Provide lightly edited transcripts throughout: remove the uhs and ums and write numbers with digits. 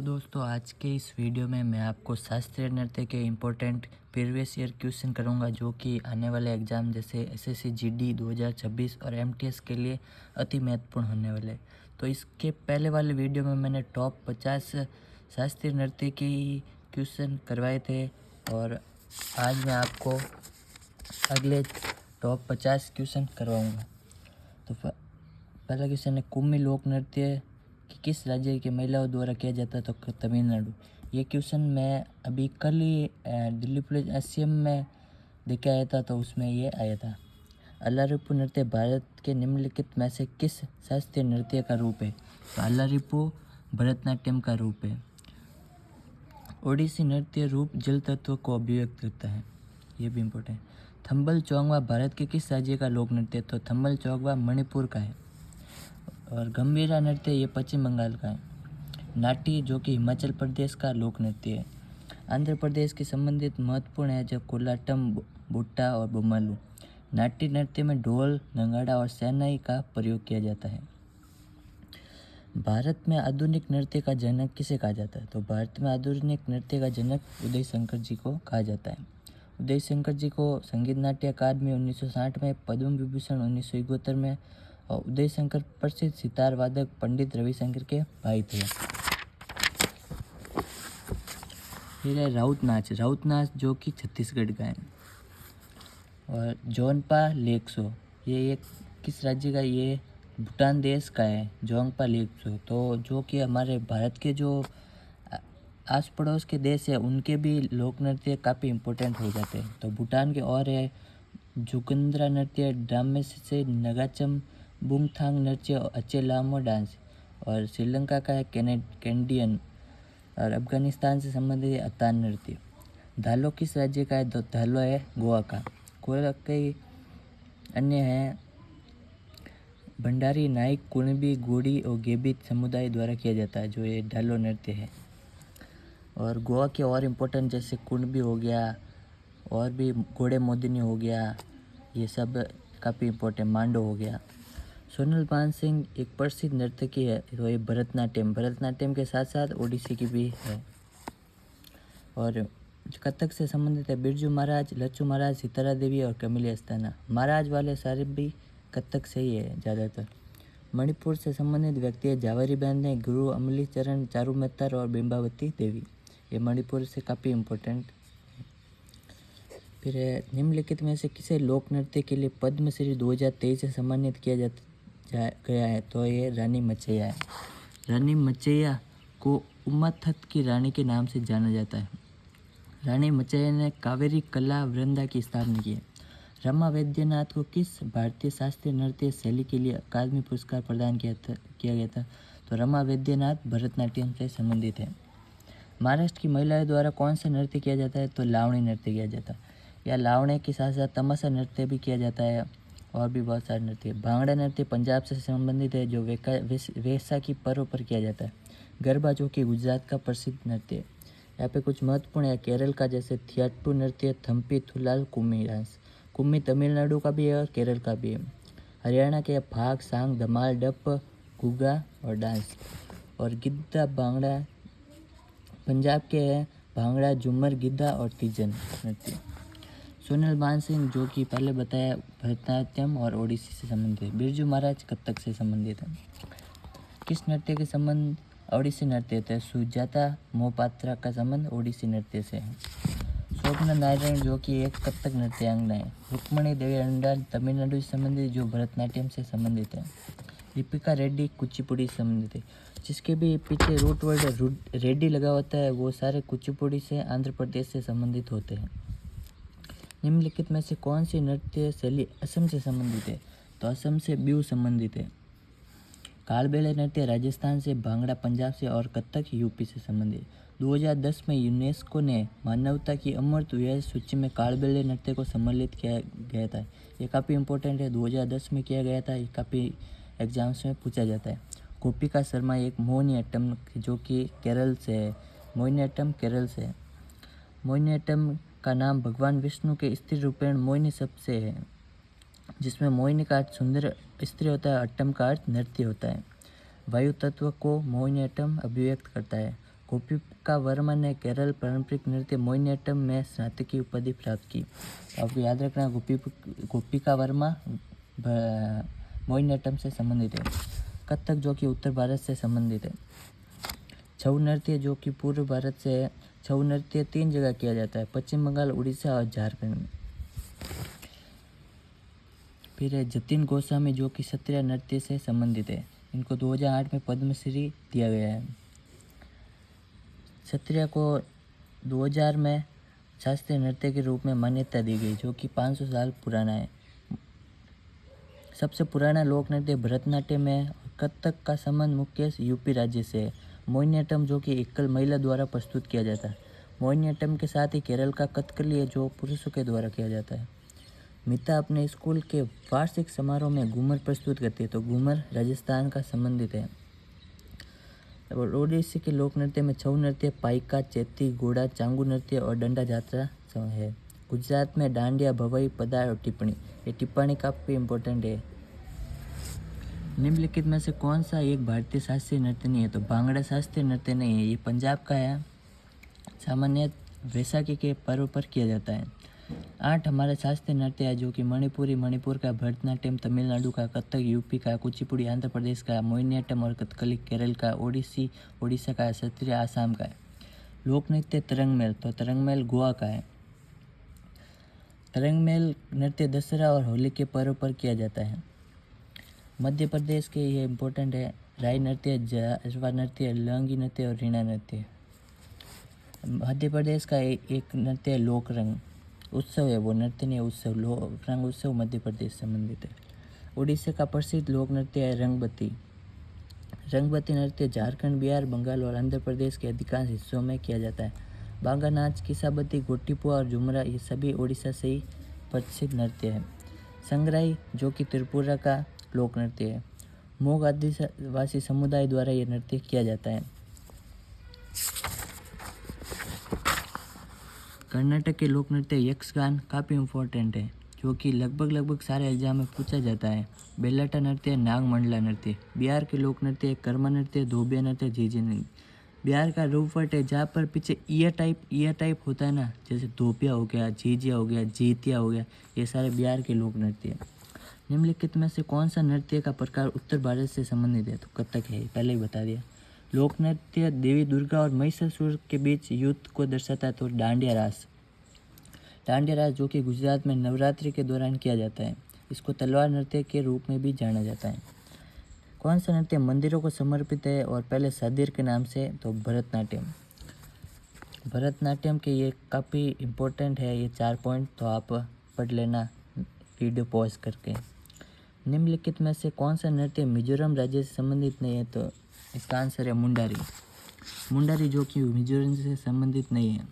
तो दोस्तों आज के इस वीडियो में मैं आपको शास्त्रीय नृत्य के इम्पोर्टेंट प्रीवियस ईयर क्वेश्चन करूंगा जो कि आने वाले एग्ज़ाम जैसे एसएससी जीडी 2026 और एमटीएस के लिए अति महत्वपूर्ण होने वाले। तो इसके पहले वाले वीडियो में मैंने टॉप 50 शास्त्रीय नृत्य की क्वेश्चन करवाए थे और आज मैं आपको अगले टॉप 50 क्वेश्चन करवाऊँगा। तो पहला क्वेश्चन है, कुम्मी लोक नृत्य कि किस राज्य की महिलाओं द्वारा किया जाता है? तो तमिलनाडु। ये क्वेश्चन मैं अभी कल ही दिल्ली पुलिस एससीएम में देखे आया था, तो उसमें ये आया था। अल्लारिप्पू नृत्य भारत के निम्नलिखित में से किस शास्त्रीय नृत्य का रूप है? तो अल्लारिप्पू भरतनाट्यम का रूप है। ओडिसी नृत्य रूप जल तत्व को अभिव्यक्त करता है, ये भी इम्पोर्टेंट है। थंबल चौंगवा भारत के किस राज्य का लोक नृत्य? तो थंबल चौंगवा मणिपुर का है। और गंभीरा नृत्य ये पश्चिम बंगाल का है। नाटी जो कि हिमाचल प्रदेश का लोक नृत्य है। आंध्र प्रदेश के संबंधित महत्वपूर्ण है जो कोलाटम, बुट्टा और बोमालू। नाट्य नृत्य में ढोल, नगाड़ा और शहनाई का प्रयोग किया जाता है। भारत में आधुनिक नृत्य का जनक किसे कहा जाता है? तो भारत में आधुनिक नृत्य का जनक उदय शंकर जी को कहा जाता है। उदय शंकर जी को संगीत नाट्य अकादमी 1960 में, पद्म विभूषण 1971 में और उदय शंकर प्रसिद्ध सितार वादक पंडित रविशंकर के भाई थे। फिर है राउत नाच। राउत नाच जो कि छत्तीसगढ़ का है। और जोंगपा लेक्सो ये किस राज्य का? ये भूटान देश का है, जोंगपा लेक्सो। तो जो कि हमारे भारत के जो आस पड़ोस के देश है उनके भी लोक नृत्य काफ़ी इम्पोर्टेंट हो जाते हैं। तो भूटान के और है जुगंद्रा नृत्य, ड्रामे से नगाचम, बुंगथांग नृत्य, अचे लामो डांस। और श्रीलंका का है कैंडियन। और अफगानिस्तान से संबंधित है अतान नृत्य। धालो किस राज्य का है? तो धालो है गोवा का। कई अन्य हैं भंडारी, नाइक, कुणबी, गोड़ी और गेबित समुदाय द्वारा किया जाता है जो ये धालो नृत्य है। और गोवा के और इम्पोर्टेंट जैसे कुणबी हो गया और भी घोड़े मोदिनी हो गया, ये सब काफ़ी इम्पोर्टेंट। मांडो हो गया। सोनल मानसिंह एक प्रसिद्ध नर्तकी है, तो ये भरतनाट्यम के साथ साथ ओडिसी की भी है। और कथक से संबंधित है बिरजू महाराज, लच्छू महाराज, सितारा देवी और कमिली अस्थाना। महाराज वाले सारे भी कथक से ही है ज़्यादातर। मणिपुर से संबंधित व्यक्ति है जावरी बहन है, गुरु अमली चरण, चारू मेहतर और बिंबावती देवी। ये मणिपुर से काफ़ी इम्पोर्टेंट। फिर निम्नलिखित में से किसे लोक नृत्य के लिए पद्मश्री 2023 से सम्मानित किया गया है? तो ये रानी मचैया है। रानी मचैया को उमाथत की रानी के नाम से जाना जाता है। रानी मचैया ने कावेरी कला वृंदा की स्थापना की है। रमा वैद्यनाथ को किस भारतीय शास्त्रीय नृत्य शैली के लिए अकादमी पुरस्कार प्रदान किया गया था? तो रमा वैद्यनाथ भरतनाट्यम से संबंधित है। महाराष्ट्र की महिलाओं द्वारा कौन सा नृत्य किया जाता है? तो लावणी नृत्य किया जाता है। या लावणी के साथ साथ तमाशा नृत्य भी किया जाता है और भी बहुत सारे नृत्य। भांगड़ा नृत्य पंजाब से संबंधित है जो वैसाखी पर्व पर किया जाता है। गरबा जो कि गुजरात का प्रसिद्ध नृत्य है। यहाँ पे कुछ महत्वपूर्ण है केरल का, जैसे थियाट्टू नृत्य, थम्पी, थुलाल, कुम्मी डांस। कुम्मी तमिलनाडु का भी है और केरल का भी है। हरियाणा के फाग, सांग, धमाल, डप, गुग्गा और डांस। और गिद्धा भांगड़ा पंजाब के हैं, भांगड़ा, झूमर, गिद्धा और तीजन नृत्य। सोनल मानसिंह जो कि पहले बताया भरतनाट्यम और ओडिसी से संबंधित है। बिरजू महाराज कथक से संबंधित है। किस नृत्य के संबंध ओडिसी नृत्य है? सुजाता मोहपात्रा का संबंध ओडिसी नृत्य से है। स्वप्न नारायण जो कि एक कथक नृत्यांगना है। रुक्मणी देवी अंडाल तमिलनाडु से संबंधित जो भरतनाट्यम से संबंधित है। दीपिका रेड्डी कुचिपुड़ी से संबंधित है। जिसके भी पीछे रूट वर्ड रेड्डी लगा होता है वो सारे कुचिपुड़ी से, आंध्र प्रदेश से संबंधित होते हैं। निम्नलिखित में से कौन सी नृत्य शैली असम से संबंधित है? तो असम से बिहू संबंधित है। कालबेले नृत्य राजस्थान से, भांगड़ा पंजाब से और कथक यूपी से संबंधित। 2010 में यूनेस्को ने मानवता की अमूर्त विरासत सूची में कालबेले नृत्य को सम्मिलित किया गया था। ये काफ़ी इम्पोर्टेंट है, 2010 में किया गया था। ये काफ़ी एग्जाम्स में पूछा जाता है। गोपिका शर्मा एक मोहिनीअट्टम जो कि केरल से है। मोहिनीअट्टम केरल से है। मोहिनीअट्टम का नाम भगवान विष्णु के स्त्री रूपेण मोहिनी शब्द से है, जिसमें मोहिनी का अर्थ सुंदर स्त्री होता है, अट्टम का अर्थ नृत्य होता है। वायु तत्व को मोहिनीअट्टम अभिव्यक्त करता है। गोपिका वर्मा ने केरल पारंपरिक नृत्य मोहिनीअट्टम में स्नातकीय उपाधि प्राप्त की। आपको याद रखना, गोपिका वर्मा मोहिनीअट्टम से संबंधित है। कथक जो कि उत्तर भारत से संबंधित है। छऊ नृत्य जो कि पूर्व भारत से है। छऊ नृत्य 3 जगह किया जाता है, पश्चिम बंगाल, उड़ीसा और झारखंड में। फिर है जतिन गोस्वामी जो कि क्षत्रिय नृत्य से संबंधित है। इनको 2008 में पद्मश्री दिया गया है। क्षत्रिय को 2000 में शास्त्रीय नृत्य के रूप में मान्यता दी गई, जो कि 500 साल पुराना है। सबसे पुराना लोक नृत्य भरतनाट्यम है। कथक का संबंध मुख्य यूपी राज्य से है। मोहिनीअट्टम जो कि एकल महिला द्वारा प्रस्तुत किया जाता है। मोहिनीअट्टम के साथ ही केरल का कथकली है जो पुरुषों के द्वारा किया जाता है। मीता अपने स्कूल के वार्षिक समारोह में घूमर प्रस्तुत करती है, तो घूमर राजस्थान का संबंधित है। और ओडिसी के लोक नृत्य में छऊ नृत्य, पाइका, चैती, घोड़ा, चांगू नृत्य और डंडा जात्रा है। गुजरात में डांडिया, भवई, पदार और टिप्पणी। ये टिप्पणी काफ़ी इम्पोर्टेंट है। निम्नलिखित में से कौन सा एक भारतीय शास्त्रीय नृत्य नहीं है? तो भांगड़ा शास्त्रीय नृत्य नहीं है, ये पंजाब का है। सामान्य वैसाखी के पर्व पर किया जाता है। 8 हमारे शास्त्रीय नृत्य है जो कि मणिपुरी मणिपुर का, भरतनाट्यम तमिलनाडु का, कथक यूपी का, कुचिपुड़ी आंध्र प्रदेश का, मोहिनीअट्टम और कथकली केरल का, ओडिसी ओडिशा का, क्षत्रिय आसाम का है। लोक नृत्य तरंगमेल, तो तरंगमेल गोवा का है। तरंगमेल नृत्य दशहरा और होली के पर्व पर किया जाता है। मध्य प्रदेश के ये इम्पोर्टेंट है। राई नृत्य, जारवा नृत्य, लंगी नृत्य और रीणा नृत्य। मध्य प्रदेश का एक नृत्य है लोक रंग उत्सव है, वो नृत्य नहीं उत्सव, लोक रंग उत्सव मध्य प्रदेश से संबंधित है। उड़ीसा का प्रसिद्ध लोक नृत्य है रंगबती। रंगबती नृत्य झारखंड, बिहार, बंगाल और आंध्र प्रदेश के अधिकांश हिस्सों में किया जाता है। बांगा नाच, किसाबती, गोटीपुआ और झुमरा ये सभी उड़ीसा से ही प्रसिद्ध नृत्य है। संग्राई जो कि त्रिपुरा का लोक नृत्य है। मोग आदिवासी समुदाय द्वारा यह नृत्य किया जाता है। कर्नाटक के लोक नृत्य यक्षगान काफ़ी इम्पोर्टेंट है, जो कि लगभग सारे एग्जाम में पूछा जाता है। बेलाटा नृत्य, नागमंडला नृत्य। बिहार के लोक नृत्य कर्मा नृत्य, धोबिया नृत्य, झीझी नृत्य। बिहार का रूपवट है जहाँ पर पीछे ईयर टाइप होता है ना, जैसे धोबिया हो गया, झीझिया हो गया, जीतिया हो गया, ये सारे बिहार के लोक नृत्य हैं। निम्नलिखित में से कौन सा नृत्य का प्रकार उत्तर भारत से संबंधित है? तो कथक है, पहले ही बता दिया। लोक नृत्य देवी दुर्गा और महिषासुर के बीच युद्ध को दर्शाता है, तो डांडिया रास। डांडिया रास जो कि गुजरात में नवरात्रि के दौरान किया जाता है। इसको तलवार नृत्य के रूप में भी जाना जाता है। कौन सा नृत्य मंदिरों को समर्पित है और पहले सादिर के नाम से? तो भरतनाट्यम। भरतनाट्यम के ये काफ़ी इम्पोर्टेंट है, ये 4 पॉइंट, तो आप पढ़ लेना वीडियो पॉज करके। निम्नलिखित में से कौन सा नृत्य मिजोरम राज्य से संबंधित नहीं है? तो इसका आंसर है मुंडारी। मुंडारी जो कि मिजोरम से संबंधित नहीं है।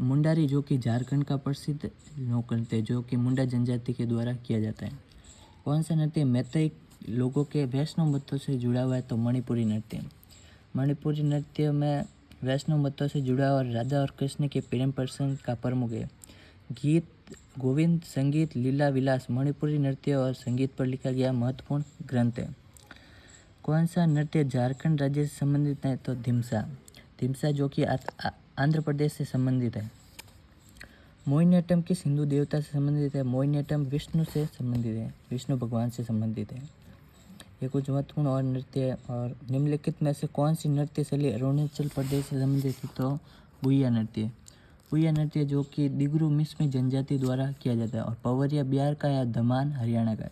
मुंडारी जो कि झारखंड का प्रसिद्ध लोक नृत्य है, जो कि मुंडा जनजाति के द्वारा किया जाता है। कौन सा नृत्य मैतेई लोगों के वैष्णव मतों से जुड़ा हुआ है? तो मणिपुरी नृत्य। मणिपुरी नृत्य में वैष्णव मतों से जुड़ा और राधा और कृष्ण के प्रेम प्रसंग का प्रमुख है। गीत गोविंद, संगीत, लीला विलास मणिपुरी नृत्य और संगीत पर लिखा गया महत्वपूर्ण ग्रंथ है। कौन सा नृत्य झारखंड राज्य से संबंधित है? तो धिमसा। धिमसा जो कि आंध्र प्रदेश से संबंधित है। मोहिनीअट्टम किस हिंदू देवता से संबंधित है? मोहिनीअट्टम विष्णु से संबंधित है, विष्णु भगवान से संबंधित है। ये कुछ महत्वपूर्ण और नृत्य है। और निम्नलिखित में से कौन सी नृत्य शैली अरुणाचल प्रदेश से संबंधित है? तो भुइया नृत्य। भुइया नृत्य जो कि दिगरू मिसमी जनजाति द्वारा किया जाता है। और पवरिया बिहार का या धमान हरियाणा का।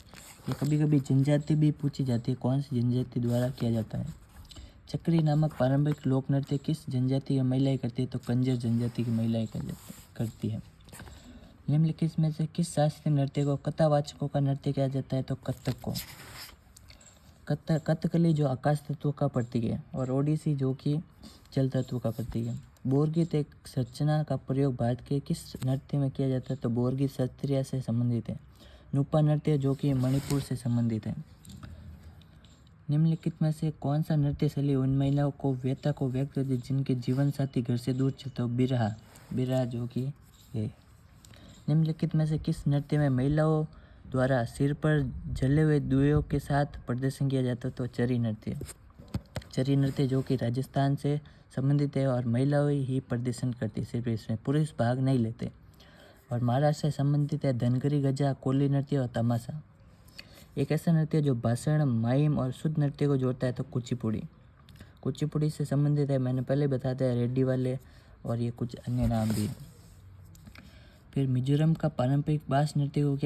ये कभी कभी जनजाति भी पूछी जाती है, कौन सी जनजाति द्वारा किया जाता है। चक्री नामक पारंपरिक लोक नृत्य किस जनजाति की महिलाएं करती है? तो कंजर जनजाति की महिलाएं करती है। निम्नलिखित में से किस शास्त्रीय नृत्य को कथावाचकों का नृत्य किया जाता है? तो कथक को। कथकली जो आकाश तत्व का प्रतीक है। और ओडिसी जो कि जल तत्व का प्रतीक है। बोरगीत एक संरचना का प्रयोग भारत के किस नृत्य में किया जाता है? तो बोरगीत क्षत्रिय से संबंधित है। नुपा नृत्य जो कि मणिपुर से संबंधित है। निम्नलिखित में से कौन सा नृत्य शैली उन महिलाओं को व्यथा को व्यक्त करती है जिनके जीवन साथी घर से दूर चलते हो? बिरहा जो कि है। निम्नलिखित में से किस नृत्य में महिलाओं द्वारा सिर पर जले हुए दियों के साथ प्रदर्शन किया जाता है? तो चरी नृत्य। चरी नृत्य जो कि राजस्थान से संबंधित है और महिलाएं ही प्रदर्शन करती, सिर्फ इसमें पुरुष भाग नहीं लेते। और महाराष्ट्र से संबंधित है धनगरी, गजा, कोली नृत्य और तमाशा। एक ऐसा नृत्य जो भाषण, माइम और शुद्ध नृत्य को जोड़ता है तो कुचिपुड़ी। कुचिपुड़ी से संबंधित है, मैंने पहले बताया था, रेड्डी वाले और ये कुछ अन्य नाम भी। फिर मिजोरम का पारंपरिक बास नृत्य को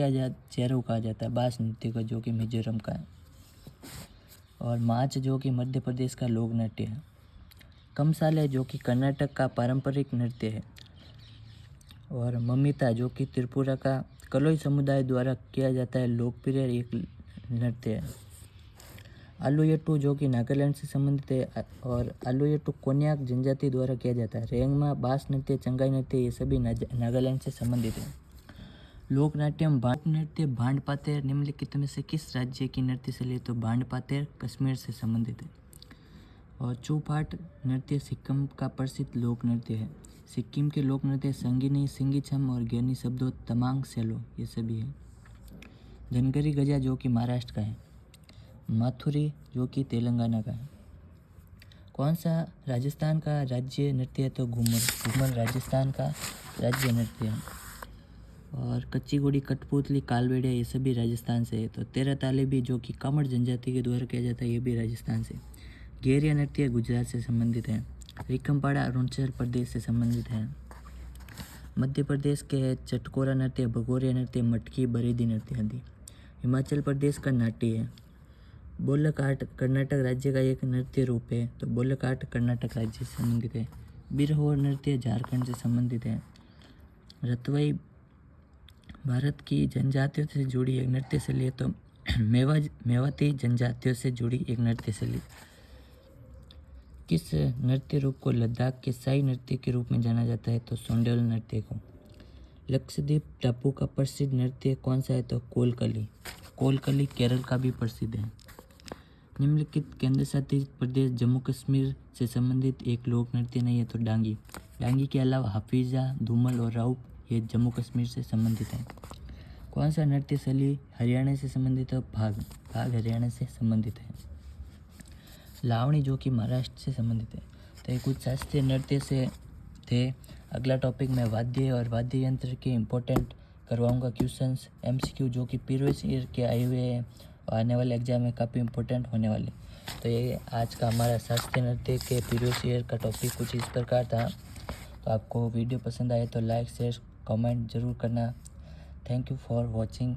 चेरो कहा जाता है, बास नृत्य को, जो कि मिजोरम का है। और माच जो कि मध्य प्रदेश का लोक नृत्य है। कमसाले जो कि कर्नाटक का पारंपरिक नृत्य है। और ममिता जो कि त्रिपुरा का कलोई समुदाय द्वारा किया जाता है लोकप्रिय एक नृत्य है। आलुयट्टू जो कि नागालैंड से संबंधित है और आलुयट्टू कोन्याक जनजाति द्वारा किया जाता है। रेंगमा, बास नृत्य, चंगाई नृत्य ये सभी नागालैंड से संबंधित है। लोक नाट्यम भांड नृत्य, भांड पातेर निम्नलिखित में से किस राज्य की नृत्य शैली है तो भांड पातेर कश्मीर से संबंधित है। और चौपाट नृत्य सिक्किम का प्रसिद्ध लोक नृत्य है। सिक्किम के लोक नृत्य संगिनी, सिंगीछम और ज्ञानी शब्दों, तमांग, सेलो ये सभी है। धनगरी गजा जो कि महाराष्ट्र का है। माथुरी जो कि तेलंगाना का है। कौन सा राजस्थान का राज्य नृत्य है तो घूमर। घूमर राजस्थान का राज्य नृत्य है। और कच्ची घोड़ी, कठपुतली, कालबेड़िया ये सभी राजस्थान से है। तो तेरह ताली भी जो कि कामड़ जनजाति के द्वारा किया जाता है ये भी राजस्थान से। घेरिया नृत्य गुजरात से संबंधित है। रिकमपाड़ा अरुणाचल प्रदेश से संबंधित है। मध्य प्रदेश के है चटकोरा नृत्य, भगोरिया नृत्य, मटकी, बरेदी नृत्य आदि। हिमाचल प्रदेश का नाट्य है। बोलकाट कर्नाटक राज्य का एक नृत्य रूप है, तो बोलकाट कर्नाटक राज्य से संबंधित है। बिरहोर नृत्य झारखंड से संबंधित है। रतवई भारत की जनजातियों से जुड़ी एक नृत्य शैली है, तो मेवाती जनजातियों से जुड़ी एक नृत्य शैली। किस नृत्य रूप को लद्दाख के शाही नृत्य के रूप में जाना जाता है तो सोंडेल नृत्य को। लक्षद्वीप टापू का प्रसिद्ध नृत्य कौन सा है तो कोलकली। कोलकली केरल का भी प्रसिद्ध है। निम्नलिखित केंद्र शासित प्रदेश जम्मू कश्मीर से संबंधित एक लोक नृत्य नहीं है तो डांगी। डांगी के अलावा हाफिजा, धूमल और राउप ये जम्मू कश्मीर से संबंधित है। कौन सा नृत्य शैली हरियाणा से संबंधित है भाग। भाग हरियाणा से संबंधित है। लावणी जो कि महाराष्ट्र से संबंधित है। तो ये कुछ शास्त्रीय नृत्य से थे। अगला टॉपिक मैं वाद्य और वाद्य यंत्र के इम्पोर्टेंट करवाऊंगा क्वेश्चंस MCQ जो कि प्रीवियस ईयर के आए हुए हैं और आने वाले एग्जाम में काफ़ी इंपॉर्टेंट होने वाले। तो ये आज का हमारा शास्त्रीय नृत्य के प्रीवियस ईयर का टॉपिक कुछ इस प्रकार था। तो आपको वीडियो पसंद आए तो लाइक, शेयर, कमेंट जरूर करना। Thank you for watching.